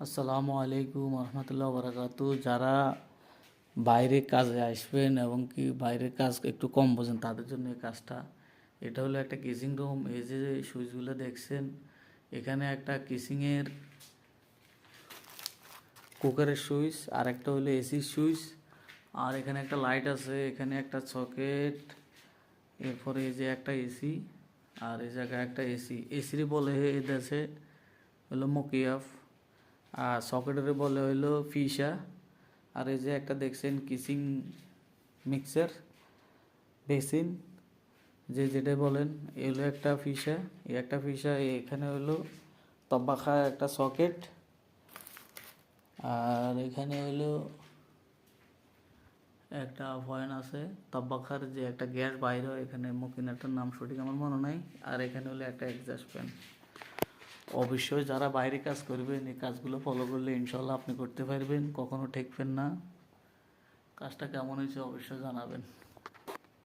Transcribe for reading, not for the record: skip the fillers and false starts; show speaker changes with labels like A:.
A: আসসালামু আলাইকুম রহমতুল্লাহ বারাকাতু। যারা বাইরে কাজে আসবেন এবং কি বাইরের কাজ একটু কম বোঝেন তাদের জন্য এই কাজটা। এটা হলো একটা কিচিং রুম। এই যে সুইচগুলো দেখছেন, এখানে একটা কিচিংয়ের কুকারের সুইচ, আর একটা হলো এসির সুইচ, আর এখানে একটা লাইট আছে, এখানে একটা সকেট, এরপরে এই যে একটা এসি, আর এই জায়গায় একটা এসির বলে এই দেশে হলো মকিয়াফ, আর সকেটের বলে হইলো ফিসা। আর এই যে একটা দেখছেন কিচিং মিক্সার বেসিন, যে যেটা বলেন, এগুলো একটা ফিসা, এই একটা ফিসা, এখানে হলো তব্বাখা একটা সকেট, আর এখানে হলো একটা পয়েন্ট আছে তব্বাখার যে একটা গ্যাস বাইরে হয়, এখানে মকিনাটার নাম সঠিক আমার মনে নাই। আর এখানে হলো একটা এক্সস্ট ফ্যান। অবশ্যই যারা বাইরে কাজ করবেন এই কাজগুলো ফলো করলে ইনশাল্লাহ আপনি করতে পারবেন, কখনো ঠেকবেন না। কাজটা কেমন হয়েছে অবশ্যই জানাবেন।